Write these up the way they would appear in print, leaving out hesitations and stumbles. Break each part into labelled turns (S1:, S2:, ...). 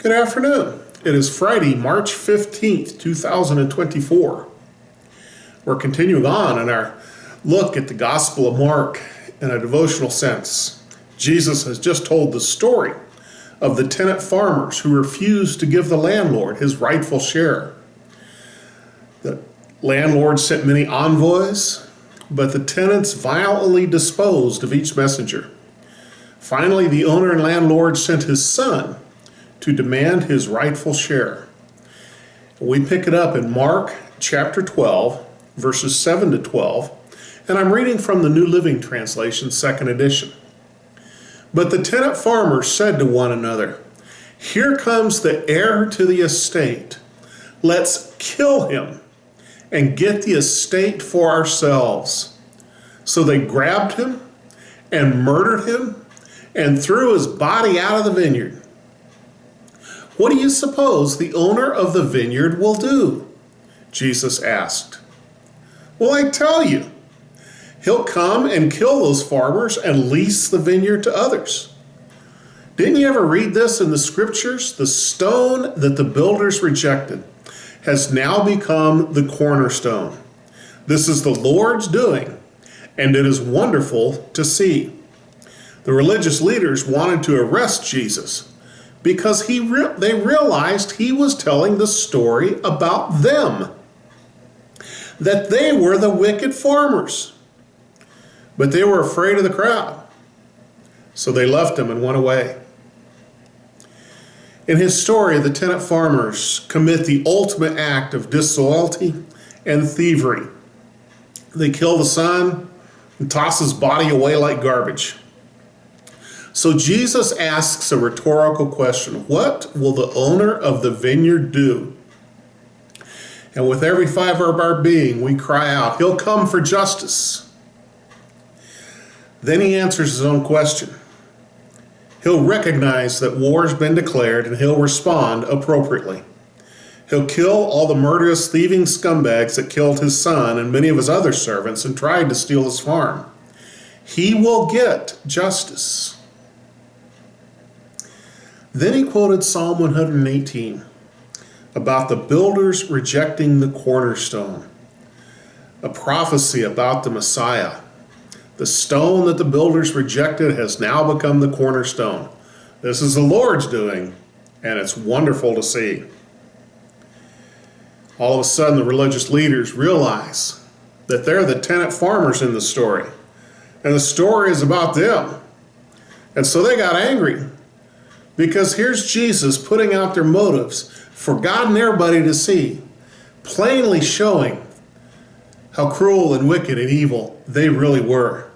S1: Good afternoon. It is Friday, March 15th, 2024. We're continuing on in our look at the Gospel of Mark in a devotional sense. Jesus has just told the story of the tenant farmers who refused to give the landlord his rightful share. The landlord sent many envoys, but the tenants violently disposed of each messenger. Finally, the owner and landlord sent his son to demand his rightful share. We pick it up in Mark chapter 12, verses 7 to 12, and I'm reading from the New Living Translation, second edition. But the tenant farmers said to one another, "Here comes the heir to the estate. Let's kill him and get the estate for ourselves." So they grabbed him and murdered him and threw his body out of the vineyard. "What do you suppose the owner of the vineyard will do?" Jesus asked. "Well, I tell you, he'll come and kill those farmers and lease the vineyard to others. Didn't you ever read this in the scriptures? The stone that the builders rejected has now become the cornerstone. This is the Lord's doing, and it is wonderful to see." The religious leaders wanted to arrest Jesus because they realized he was telling the story about them, that they were the wicked farmers. But they were afraid of the crowd, so they left him and went away. In his story, the tenant farmers commit the ultimate act of disloyalty and thievery. They kill the son and toss his body away like garbage. So Jesus asks a rhetorical question: what will the owner of the vineyard do? And with every fiber of our being, we cry out, "He'll come for justice." Then he answers his own question. He'll recognize that war's been declared and he'll respond appropriately. He'll kill all the murderous, thieving scumbags that killed his son and many of his other servants and tried to steal his farm. He will get justice. Then he quoted Psalm 118 about the builders rejecting the cornerstone, a prophecy about the Messiah. The stone that the builders rejected has now become the cornerstone. This is the Lord's doing, and it's wonderful to see. All of a sudden, the religious leaders realize that they're the tenant farmers in the story, and the story is about them. And so they got angry, because here's Jesus putting out their motives for God and everybody to see, plainly showing how cruel and wicked and evil they really were.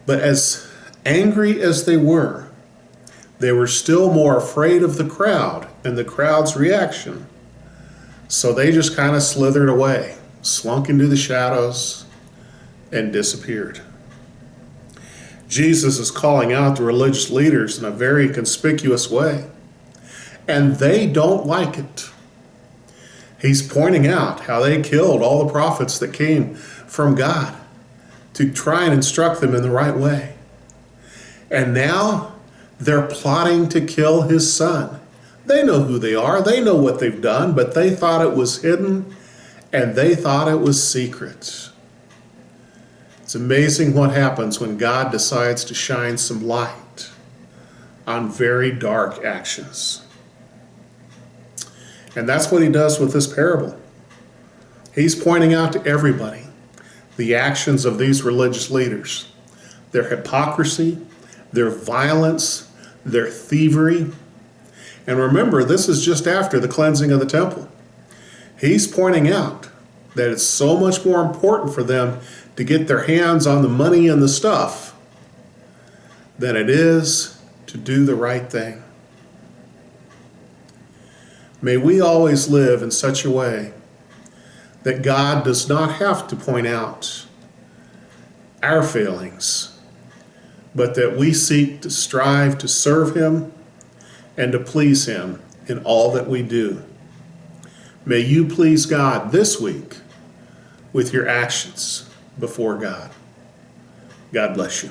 S1: But as angry as they were still more afraid of the crowd and the crowd's reaction. So they just kind of slithered away, slunk into the shadows, and disappeared. Jesus is calling out the religious leaders in a very conspicuous way, and they don't like it. He's pointing out how they killed all the prophets that came from God to try and instruct them in the right way. And now they're plotting to kill his son. They know who they are, they know what they've done, but they thought it was hidden and they thought it was secret. It's amazing what happens when God decides to shine some light on very dark actions. And that's what he does with this parable. He's pointing out to everybody the actions of these religious leaders, their hypocrisy, their violence, their thievery. And remember, this is just after the cleansing of the temple. He's pointing out that it's so much more important for them to get their hands on the money and the stuff than it is to do the right thing. May we always live in such a way that God does not have to point out our failings, but that we seek to strive to serve him and to please him in all that we do. May you please God this week with your actions before God. God bless you.